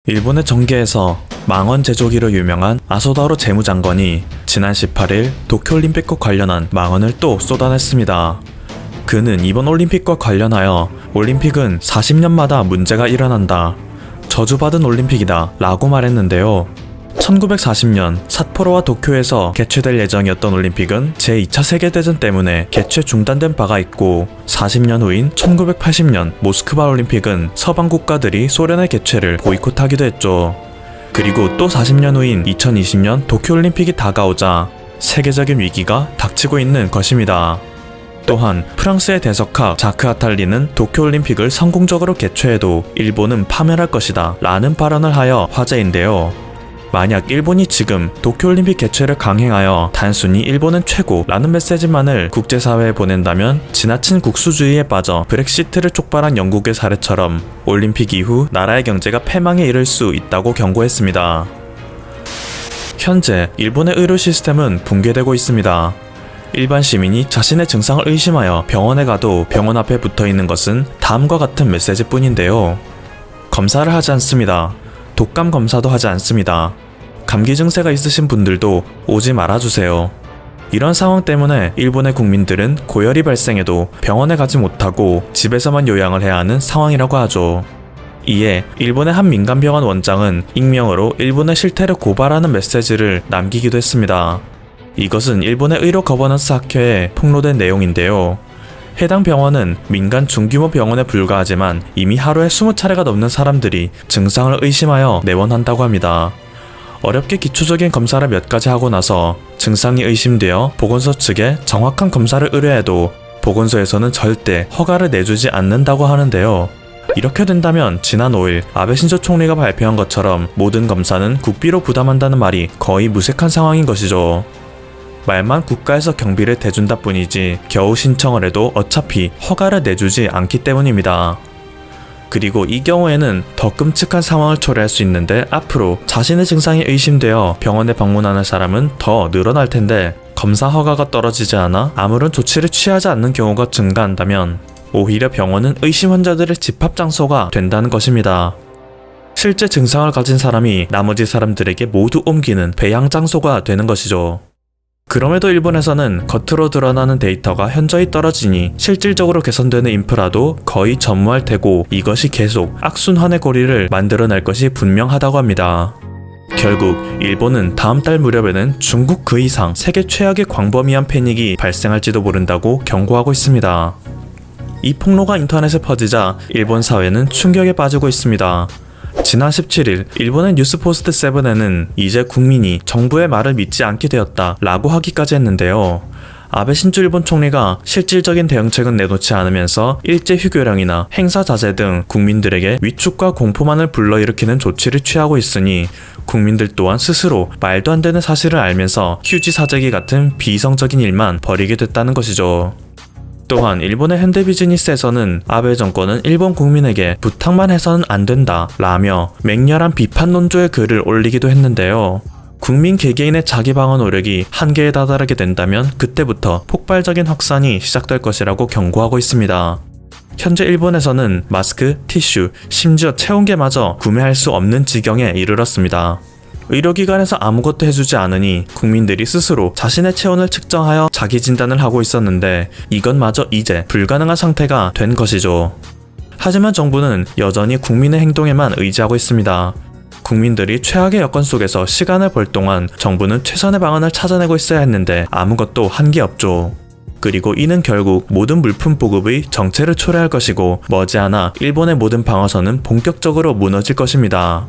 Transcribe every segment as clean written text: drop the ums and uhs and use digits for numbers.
일본의 정계에서 망원 제조기로 유명한 아소다로 재무장관이 지난 18일 도쿄올림픽과 관련한 망언을 또 쏟아냈습니다. 그는 이번 올림픽과 관련하여 올림픽은 40년마다 문제가 일어난다. 저주받은 올림픽이다 라고 말했는데요. 1940년 삿포로와 도쿄에서 개최될 예정이었던 올림픽은 제2차 세계대전 때문에 개최 중단된 바가 있고 40년 후인 1980년 모스크바 올림픽은 서방 국가들이 소련의 개최를 보이콧하기도 했죠. 그리고 또 40년 후인 2020년 도쿄올림픽이 다가오자 세계적인 위기가 닥치고 있는 것입니다. 또한 프랑스의 대석학 자크 아탈리는 도쿄올림픽을 성공적으로 개최해도 일본은 파멸할 것이다 라는 발언을 하여 화제인데요. 만약 일본이 지금 도쿄올림픽 개최를 강행하여 단순히 일본은 최고라는 메시지만을 국제사회에 보낸다면 지나친 국수주의에 빠져 브렉시트를 촉발한 영국의 사례처럼 올림픽 이후 나라의 경제가 패망에 이를 수 있다고 경고했습니다. 현재 일본의 의료 시스템은 붕괴되고 있습니다. 일반 시민이 자신의 증상을 의심하여 병원에 가도 병원 앞에 붙어있는 것은 다음과 같은 메시지뿐인데요. 검사를 하지 않습니다. 독감 검사도 하지 않습니다. 감기 증세가 있으신 분들도 오지 말아주세요. 이런 상황 때문에 일본의 국민들은 고열이 발생해도 병원에 가지 못하고 집에서만 요양을 해야 하는 상황이라고 하죠. 이에 일본의 한 민간병원 원장은 익명으로 일본의 실태를 고발하는 메시지를 남기기도 했습니다. 이것은 일본의 의료 거버넌스 학회에 폭로된 내용인데요. 해당 병원은 민간 중규모 병원에 불과하지만 이미 하루에 20차례가 넘는 사람들이 증상을 의심하여 내원한다고 합니다. 어렵게 기초적인 검사를 몇 가지 하고 나서 증상이 의심되어 보건소 측에 정확한 검사를 의뢰해도 보건소에서는 절대 허가를 내주지 않는다고 하는데요. 이렇게 된다면 지난 5일 아베 신조 총리가 발표한 것처럼 모든 검사는 국비로 부담한다는 말이 거의 무색한 상황인 것이죠. 말만 국가에서 경비를 대준다 뿐이지 겨우 신청을 해도 어차피 허가를 내주지 않기 때문입니다. 그리고 이 경우에는 더 끔찍한 상황을 초래할 수 있는데 앞으로 자신의 증상이 의심되어 병원에 방문하는 사람은 더 늘어날 텐데 검사 허가가 떨어지지 않아 아무런 조치를 취하지 않는 경우가 증가한다면 오히려 병원은 의심 환자들의 집합 장소가 된다는 것입니다. 실제 증상을 가진 사람이 나머지 사람들에게 모두 옮기는 배양 장소가 되는 것이죠. 그럼에도 일본에서는 겉으로 드러나는 데이터가 현저히 떨어지니 실질적으로 개선되는 인프라도 거의 전무할 테고 이것이 계속 악순환의 고리를 만들어낼 것이 분명하다고 합니다. 결국 일본은 다음 달 무렵에는 중국 그 이상 세계 최악의 광범위한 패닉이 발생할지도 모른다고 경고하고 있습니다. 이 폭로가 인터넷에 퍼지자 일본 사회는 충격에 빠지고 있습니다. 지난 17일 일본의 뉴스포스트 7에는 이제 국민이 정부의 말을 믿지 않게 되었다 라고 하기까지 했는데요. 아베 신조 일본 총리가 실질적인 대응책은 내놓지 않으면서 일제 휴교령이나 행사 자제 등 국민들에게 위축과 공포만을 불러일으키는 조치를 취하고 있으니 국민들 또한 스스로 말도 안 되는 사실을 알면서 휴지 사재기 같은 비이성적인 일만 벌이게 됐다는 것이죠. 또한 일본의 현대비즈니스에서는 아베 정권은 일본 국민에게 부탁만 해서는 안 된다 라며 맹렬한 비판 논조의 글을 올리기도 했는데요. 국민 개개인의 자기 방어 노력이 한계에 다다르게 된다면 그때부터 폭발적인 확산이 시작될 것이라고 경고하고 있습니다. 현재 일본에서는 마스크, 티슈, 심지어 체온계마저 구매할 수 없는 지경에 이르렀습니다. 의료기관에서 아무것도 해주지 않으니 국민들이 스스로 자신의 체온을 측정하여 자기 진단을 하고 있었는데 이것마저 이제 불가능한 상태가 된 것이죠. 하지만 정부는 여전히 국민의 행동에만 의지하고 있습니다. 국민들이 최악의 여건 속에서 시간을 벌 동안 정부는 최선의 방안을 찾아내고 있어야 했는데 아무것도 한 게 없죠. 그리고 이는 결국 모든 물품 보급의 정체를 초래할 것이고 머지않아 일본의 모든 방어선은 본격적으로 무너질 것입니다.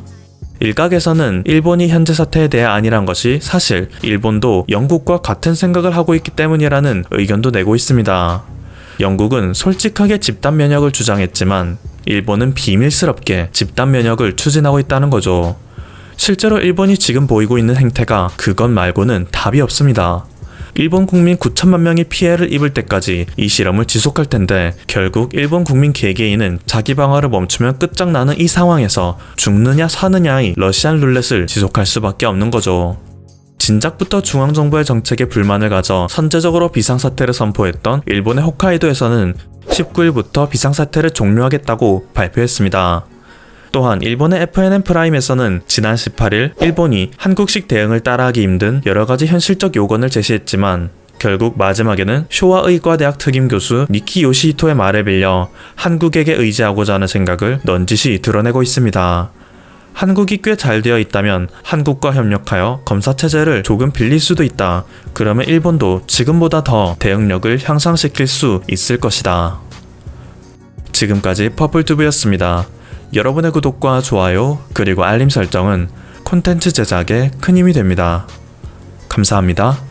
일각에서는 일본이 현재 사태에 대해 안일한 것이 사실 일본도 영국과 같은 생각을 하고 있기 때문이라는 의견도 내고 있습니다. 영국은 솔직하게 집단 면역을 주장했지만 일본은 비밀스럽게 집단 면역을 추진하고 있다는 거죠. 실제로 일본이 지금 보이고 있는 행태가 그것 말고는 답이 없습니다. 일본 국민 9천만 명이 피해를 입을 때까지 이 실험을 지속할 텐데 결국 일본 국민 개개인은 자기 방어를 멈추면 끝장나는 이 상황에서 죽느냐 사느냐의 러시안 룰렛을 지속할 수밖에 없는 거죠. 진작부터 중앙정부의 정책에 불만을 가져 선제적으로 비상사태를 선포했던 일본의 홋카이도에서는 19일부터 비상사태를 종료하겠다고 발표했습니다. 또한 일본의 FNN 프라임에서는 지난 18일 일본이 한국식 대응을 따라하기 힘든 여러가지 현실적 요건을 제시했지만 결국 마지막에는 쇼와 의과대학 특임 교수 니키 요시히토의 말을 빌려 한국에게 의지하고자 하는 생각을 넌지시 드러내고 있습니다. 한국이 꽤 잘 되어 있다면 한국과 협력하여 검사 체제를 조금 빌릴 수도 있다. 그러면 일본도 지금보다 더 대응력을 향상시킬 수 있을 것이다. 지금까지 퍼플튜브였습니다. 여러분의 구독과 좋아요 그리고 알림 설정은 콘텐츠 제작에 큰 힘이 됩니다. 감사합니다.